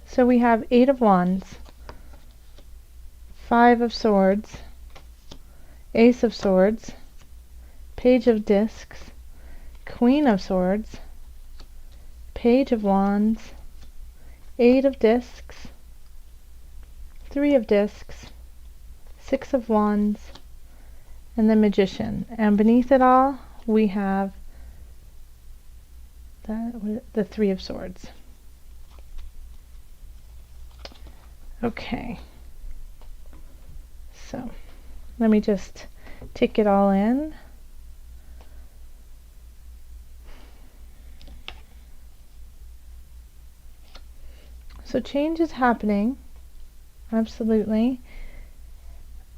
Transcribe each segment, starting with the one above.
So we have 8 of Wands, 5 of Swords, Ace of Swords, Page of Discs, Queen of Swords, Page of Wands, 8 of Discs, 3 of Discs, 6 of Wands, and the Magician. And beneath it all, we have the 3 of Swords. Okay. So, let me just take it all in. So change is happening, absolutely.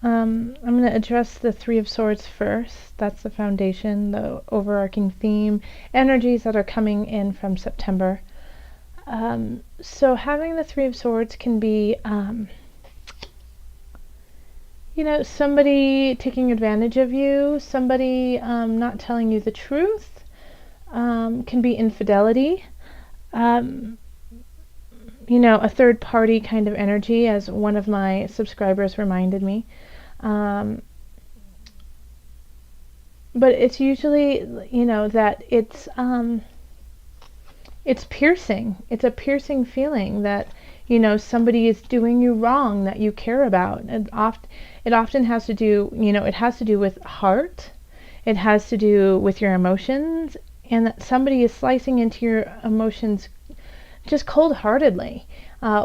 I'm going to address the 3 of Swords first. That's the foundation, the overarching theme, energies that are coming in from September. So having the 3 of Swords can be, you know, somebody taking advantage of you, somebody not telling you the truth, can be infidelity. You know, a third party kind of energy, as one of my subscribers reminded me. But it's usually, you know, that it's piercing. It's a piercing feeling that, you know, somebody is doing you wrong that you care about. And it often has to do, you know, it has to do with heart. It has to do with your emotions, and that somebody is slicing into your emotions just cold-heartedly,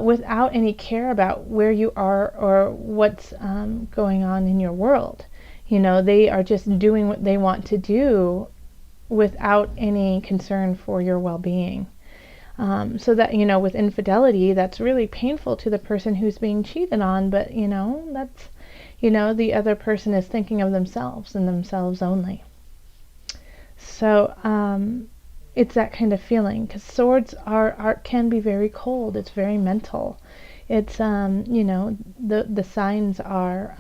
without any care about where you are or what's going on in your world. You know, they are just doing what they want to do without any concern for your well-being. So that, you know, with infidelity, that's really painful to the person who's being cheated on, but, you know, that's, you know, the other person is thinking of themselves and themselves only. So, it's that kind of feeling, because swords can be very cold. It's very mental. It's you know, the signs are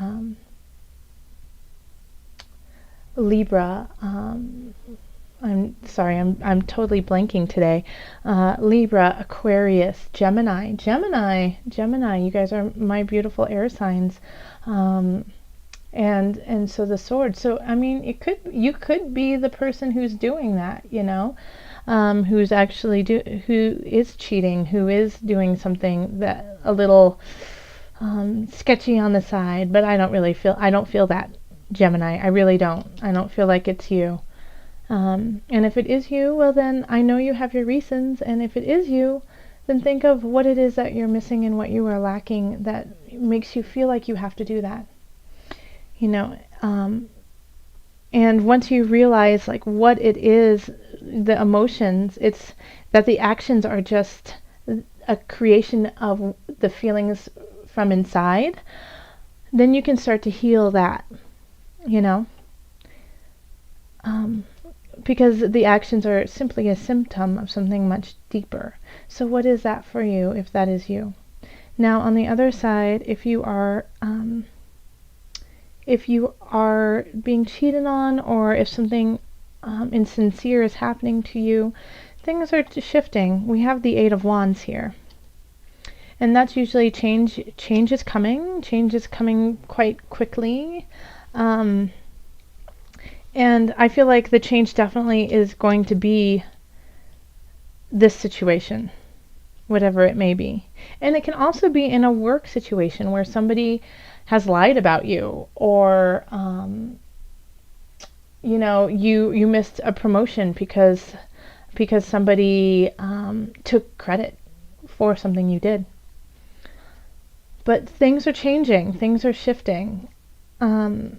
Libra. I'm sorry, I'm totally blanking today. Libra, Aquarius, Gemini. You guys are my beautiful air signs. And so the sword. So I mean, you could be the person who's doing that, you know, who is cheating, who is doing something that a little sketchy on the side. But I don't feel that, Gemini. I really don't. I don't feel like it's you. And if it is you, well then I know you have your reasons. And if it is you, then think of what it is that you're missing and what you are lacking that makes you feel like you have to do that. You know, and once you realize like what it is, the emotions, it's that the actions are just a creation of the feelings from inside, then you can start to heal that, you know, because the actions are simply a symptom of something much deeper. So what is that for you, if that is you? Now on the other side, if you are being cheated on, or if something insincere is happening to you, things are shifting. We have the 8 of Wands here. And that's usually change is coming. Change is coming quite quickly. And I feel like the change definitely is going to be this situation, whatever it may be. And it can also be in a work situation where somebody has lied about you, or you know, you missed a promotion because somebody took credit for something you did. But things are changing, things are shifting, and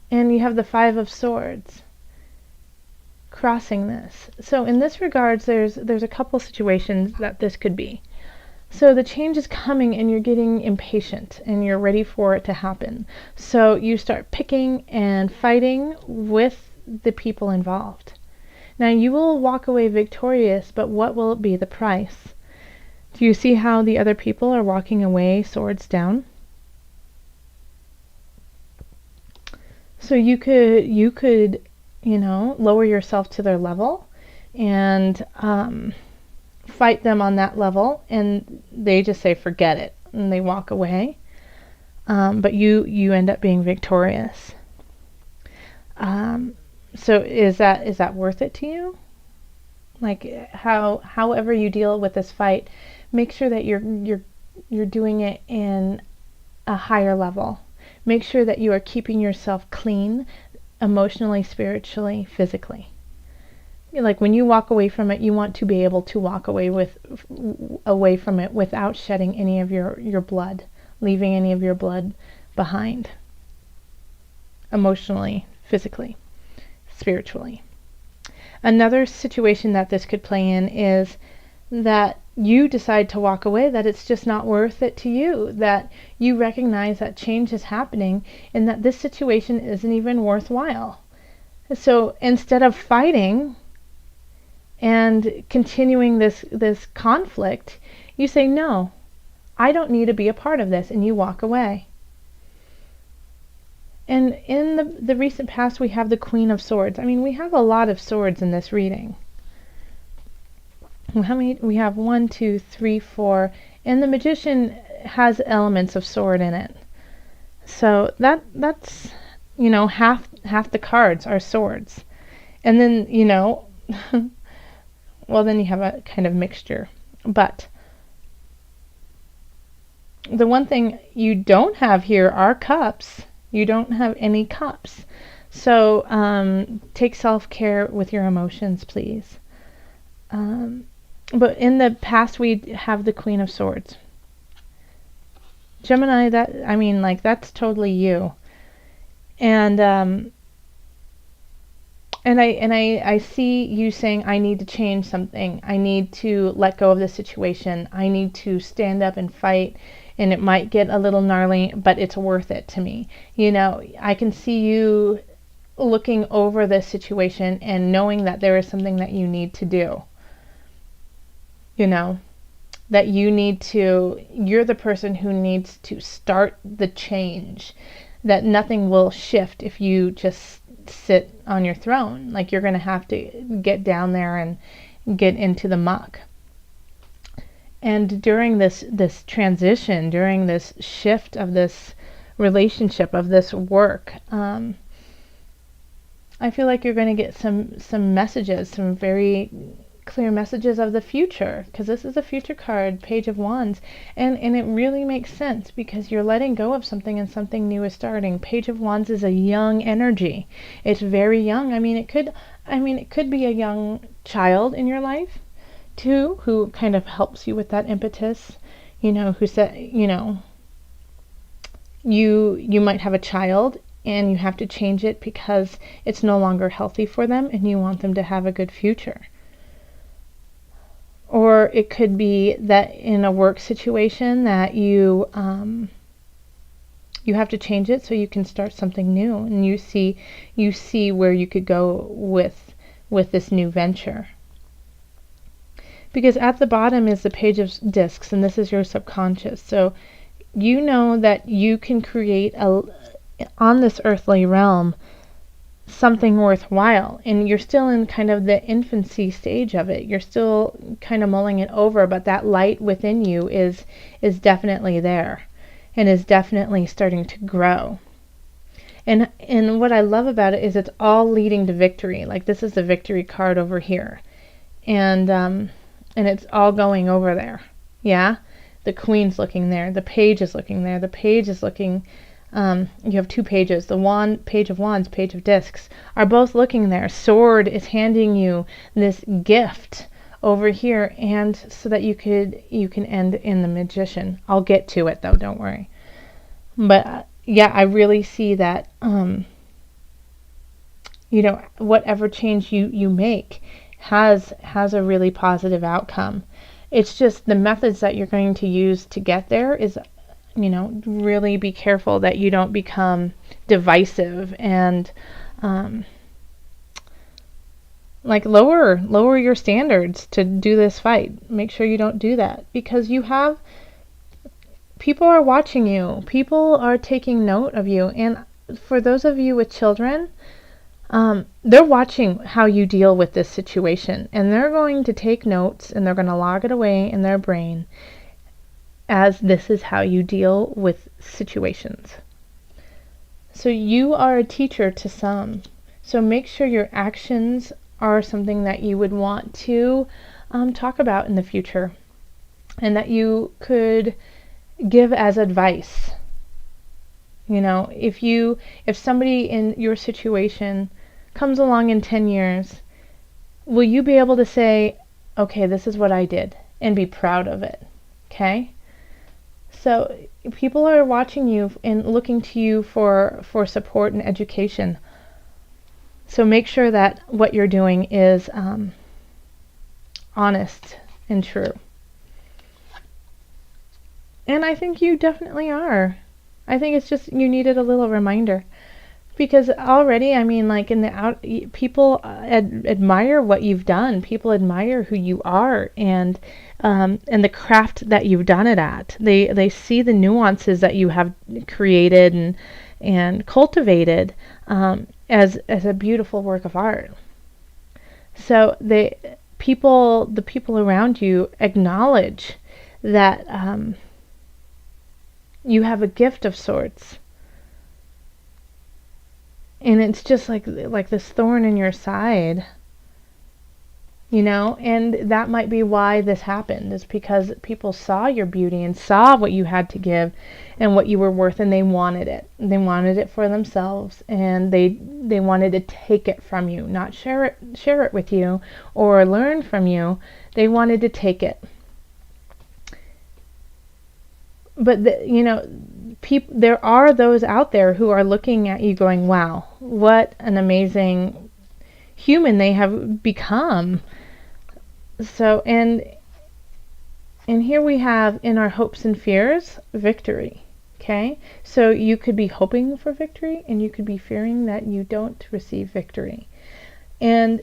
you have the 5 of Swords crossing this. So in this regards, there's a couple situations that this could be. So the change is coming and you're getting impatient and you're ready for it to happen. So you start picking and fighting with the people involved. Now you will walk away victorious, but what will be the price? Do you see how the other people are walking away swords down? So you could, you know, lower yourself to their level and fight them on that level, and they just say forget it, and they walk away. But you end up being victorious. So is that worth it to you? Like, however you deal with this fight, make sure that you're doing it in a higher level. Make sure that you are keeping yourself clean, emotionally, spiritually, physically. Like, when you walk away from it, you want to be able to walk away from it without shedding any of your blood, leaving any of your blood behind, emotionally, physically, spiritually. Another situation that this could play in is that you decide to walk away, that it's just not worth it to you, that you recognize that change is happening and that this situation isn't even worthwhile. So instead of fighting and continuing this conflict, you say, no, I don't need to be a part of this, and you walk away. And in the recent past, we have the Queen of Swords. I mean, we have a lot of swords in this reading. How many? We have 1, 2, 3, 4, and the Magician has elements of sword in it. So that's half the cards are swords, and then well, then you have a kind of mixture. But the one thing you don't have here are cups. You don't have any cups. So take self-care with your emotions, please. But in the past, we have the Queen of Swords. Gemini, that's totally you. And I see you saying, I need to change something. I need to let go of the situation. I need to stand up and fight. And it might get a little gnarly, but it's worth it to me. I can see you looking over this situation and knowing that there is something that you need to do. That you're the person who needs to start the change. That nothing will shift if you just sit on your throne. Like, you're going to have to get down there and get into the muck. And during this transition, during this shift of this relationship, of this work, I feel like you're going to get some messages, some very clear messages of the future, because this is a future card, Page of Wands, and it really makes sense because you're letting go of something and something new is starting. Page of Wands is a young energy. It's very young. It could be a young child in your life too, who kind of helps you with that impetus, who said, you might have a child and you have to change it because it's no longer healthy for them and you want them to have a good future. Or it could be that in a work situation that you have to change it so you can start something new, and you see where you could go with this new venture. Because at the bottom is the Page of Discs, and this is your subconscious. So you know that you can create on this earthly realm something worthwhile, and you're still in kind of the infancy stage of it. You're still kind of mulling it over, but that light within you is definitely there and is definitely starting to grow. And what I love about it is it's all leading to victory. Like, this is the victory card over here, and it's all going over there. Yeah, the Queen's looking there, the Page is looking there, the Page is looking. You have two pages. The Page of Wands, Page of Discs are both looking there. Sword is handing you this gift over here, and so that you can end in the Magician. I'll get to it though, don't worry. But yeah, I really see that whatever change you make has a really positive outcome. It's just the methods that you're going to use to get there is, really be careful that you don't become divisive and lower your standards to do this fight. Make sure you don't do that, because people are watching you. People are taking note of you. And for those of you with children, They're watching how you deal with this situation, and they're going to take notes and they're going to log it away in their brain as this is how you deal with situations. So you are a teacher to some. So make sure your actions are something that you would want to talk about in the future, and that you could give as advice. You know, if somebody in your situation comes along in 10 years, will you be able to say, okay, this is what I did, and be proud of it? Okay? So people are watching you and looking to you for support and education. So make sure that what you're doing is honest and true. And I think you definitely are. I think it's just you needed a little reminder. Because already, I mean, like people admire what you've done. People admire who you are, and the craft that you've done it at. They see the nuances that you have created and cultivated as a beautiful work of art. So the people around you acknowledge that you have a gift of sorts. And it's just like this thorn in your side, you know, and that might be why this happened, is because people saw your beauty and saw what you had to give and what you were worth, and they wanted it. They wanted it for themselves, and they wanted to take it from you, not share it with you or learn from you. They wanted to take it. But there are those out there who are looking at you going, wow, what an amazing human they have become. So, and here we have in our hopes and fears, victory. Okay? So you could be hoping for victory, and you could be fearing that you don't receive victory. And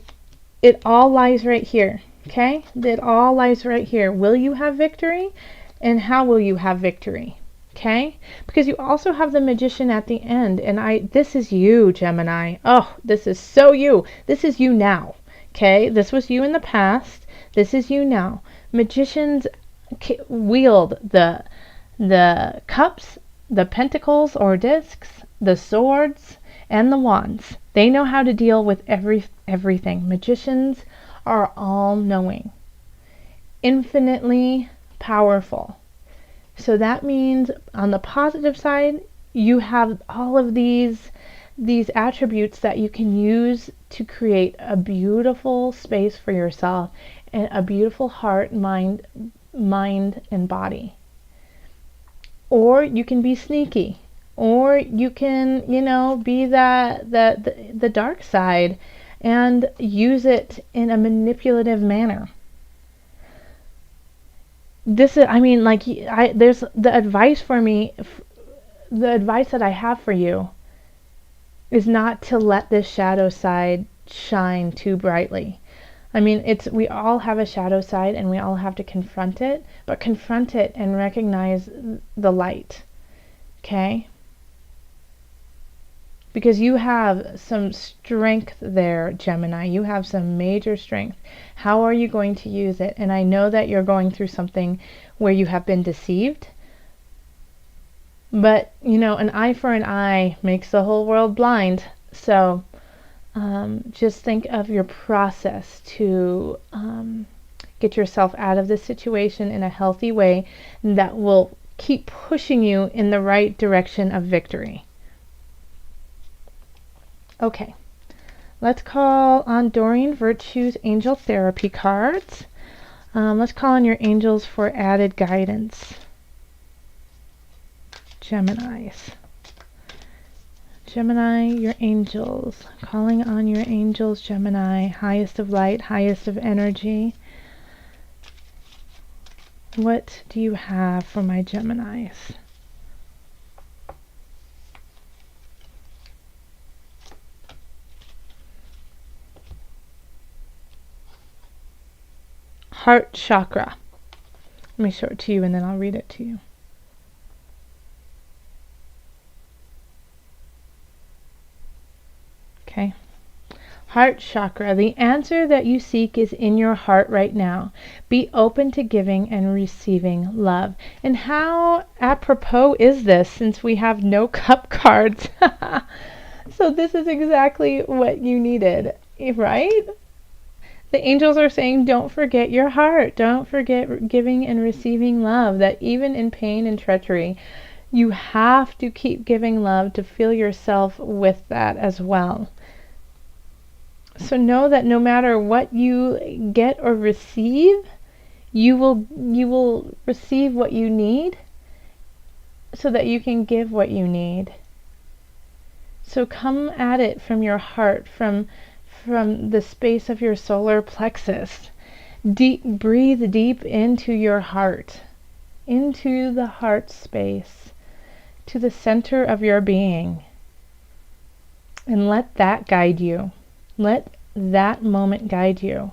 it all lies right here. Okay? It all lies right here. Will you have victory? And how will you have victory? Okay? Because you also have the magician at the end. And this is you, Gemini. Oh, this is so you. This is you now. Okay? This was you in the past. This is you now. Magicians wield the cups, the pentacles or discs, the swords, and the wands. They know how to deal with everything. Magicians are all-knowing, infinitely powerful. So that means on the positive side, you have all of these attributes that you can use to create a beautiful space for yourself and a beautiful heart, mind and body. Or you can be sneaky, or you can, be the dark side and use it in a manipulative manner. This is, there's the advice for me, the advice that I have for you is not to let this shadow side shine too brightly. We all have a shadow side, and we all have to confront it, but confront it and recognize the light. Okay? Because you have some strength there, Gemini. You have some major strength. How are you going to use it? And I know that you're going through something where you have been deceived. But, an eye for an eye makes the whole world blind. So just think of your process to get yourself out of this situation in a healthy way that will keep pushing you in the right direction of victory. Okay, let's call on Doreen Virtue's Angel Therapy cards. Let's call on your angels for added guidance. Geminis. Gemini, your angels. Calling on your angels, Gemini. Highest of light, highest of energy. What do you have for my Geminis? Heart chakra. Let me show it to you and then I'll read it to you. Okay. Heart chakra. The answer that you seek is in your heart right now. Be open to giving and receiving love. And how apropos is this, since we have no cup cards? So this is exactly what you needed, right? The angels are saying, don't forget your heart. Don't forget giving and receiving love. That even in pain and treachery, you have to keep giving love to fill yourself with that as well. So know that no matter what you get or receive, you will receive what you need so that you can give what you need. So come at it from your heart, from the space of your solar plexus. Breathe deep into your heart, into the heart space, to the center of your being. And let that guide you. Let that moment guide you.